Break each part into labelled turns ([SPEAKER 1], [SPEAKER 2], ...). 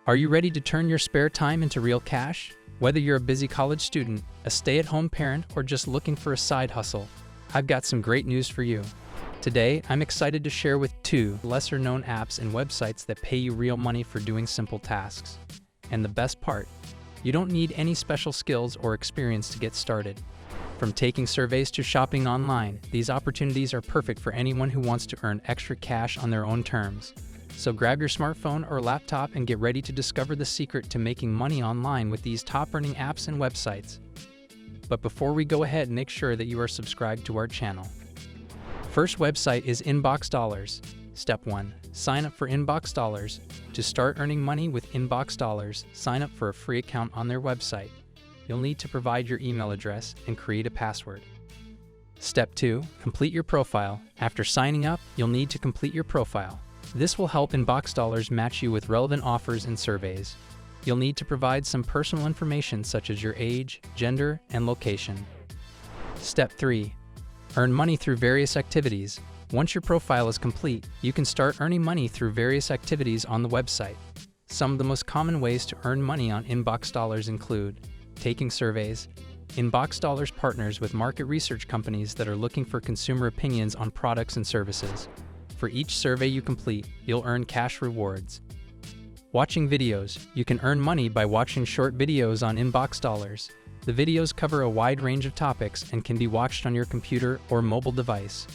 [SPEAKER 1] Are you ready to turn your spare time into real cash? Whether you're a busy college student, a stay-at-home parent, or just looking for a side hustle, I've got some great news for you. Today, I'm excited to share with 2 lesser-known apps and websites that pay you real money for doing simple tasks. And the best part, you don't need any special skills or experience to get started. From taking surveys to shopping online, these opportunities are perfect for anyone who wants to earn extra cash on their own terms. So grab your smartphone or laptop and get ready to discover the secret to making money online with these top-earning apps and websites. But before we go ahead, make sure that you are subscribed to our channel. First website is Inbox Dollars. Step 1. Sign up for Inbox Dollars. To start earning money with Inbox Dollars, sign up for a free account on their website. You'll need to provide your email address and create a password. Step 2. Complete your profile. After signing up, you'll need to complete your profile. This will help Inbox Dollars match you with relevant offers and surveys. You'll need to provide some personal information such as your age, gender, and location. Step 3. Earn money through various activities. Once your profile is complete, you can start earning money through various activities on the website. Some of the most common ways to earn money on Inbox Dollars include taking surveys. Inbox Dollars partners with market research companies that are looking for consumer opinions on products and services. For each survey you complete, you'll earn cash rewards. Watching videos. You can earn money by watching short videos on Inbox Dollars. The videos cover a wide range of topics and can be watched on your computer or mobile device.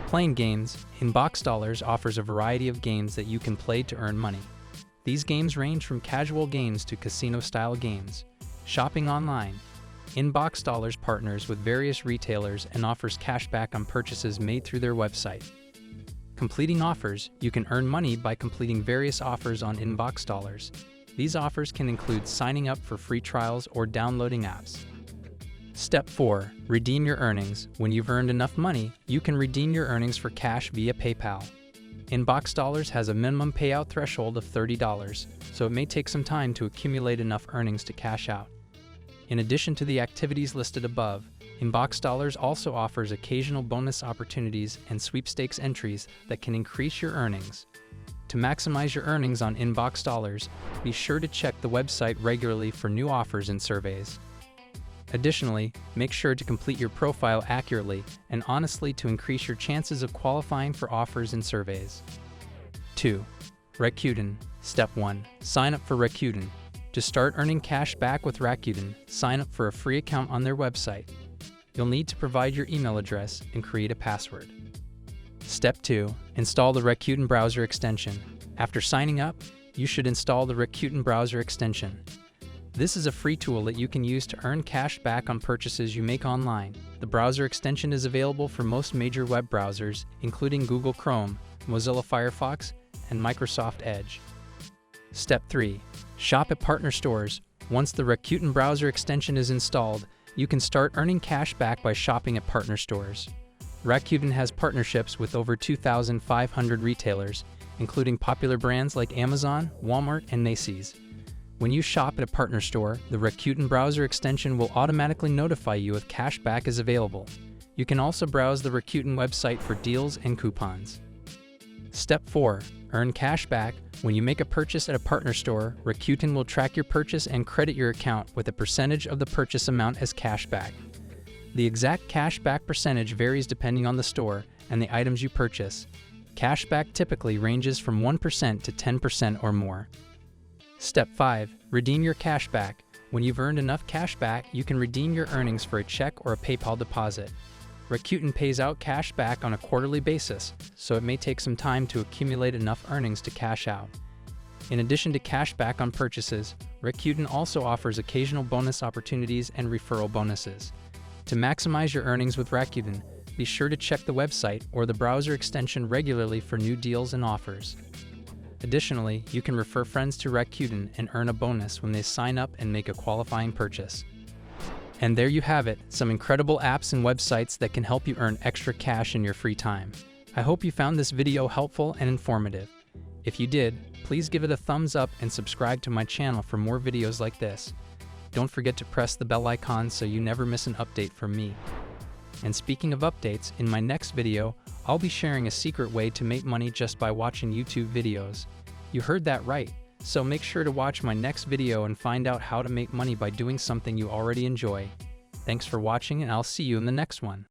[SPEAKER 1] Playing games. Inbox Dollars offers a variety of games that you can play to earn money. These games range from casual games to casino-style games. Shopping online. Inbox Dollars partners with various retailers and offers cashback on purchases made through their website. Completing offers. You can earn money by completing various offers on Inbox Dollars. These offers can include signing up for free trials or downloading apps. Step 4. Redeem your earnings. When you've earned enough money, you can redeem your earnings for cash via PayPal. Inbox Dollars has a minimum payout threshold of $30, so it may take some time to accumulate enough earnings to cash out. In addition to the activities listed above, Inbox Dollars also offers occasional bonus opportunities and sweepstakes entries that can increase your earnings. To maximize your earnings on Inbox Dollars, be sure to check the website regularly for new offers and surveys. Additionally, make sure to complete your profile accurately and honestly to increase your chances of qualifying for offers and surveys. 2. Rakuten. Step 1. Sign up for Rakuten. To start earning cash back with Rakuten, sign up for a free account on their website. You'll need to provide your email address and create a password. Step 2. Install the Rakuten browser extension. After signing up, you should install the Rakuten browser extension. This is a free tool that you can use to earn cash back on purchases you make online. The browser extension is available for most major web browsers, including Google Chrome, Mozilla Firefox, and Microsoft Edge. Step 3. Shop at partner stores. Once the Rakuten browser extension is installed, you can start earning cash back by shopping at partner stores. Rakuten has partnerships with over 2,500 retailers, including popular brands like Amazon, Walmart, and Macy's. When you shop at a partner store, the Rakuten browser extension will automatically notify you if cash back is available. You can also browse the Rakuten website for deals and coupons. Step 4. Earn cash back. When you make a purchase at a partner store, Rakuten will track your purchase and credit your account with a percentage of the purchase amount as cash back. The exact cash back percentage varies depending on the store and the items you purchase. Cash back typically ranges from 1% to 10% or more. Step 5. Redeem your cash back. When you've earned enough cash back, you can redeem your earnings for a check or a PayPal deposit. Rakuten pays out cash back on a quarterly basis, so it may take some time to accumulate enough earnings to cash out. In addition to cash back on purchases, Rakuten also offers occasional bonus opportunities and referral bonuses. To maximize your earnings with Rakuten, be sure to check the website or the browser extension regularly for new deals and offers. Additionally, you can refer friends to Rakuten and earn a bonus when they sign up and make a qualifying purchase. And there you have it, some incredible apps and websites that can help you earn extra cash in your free time. I hope you found this video helpful and informative. If you did, please give it a thumbs up and subscribe to my channel for more videos like this. Don't forget to press the bell icon so you never miss an update from me. And speaking of updates, in my next video, I'll be sharing a secret way to make money just by watching YouTube videos. You heard that right. So make sure to watch my next video and find out how to make money by doing something you already enjoy. Thanks for watching, and I'll see you in the next one.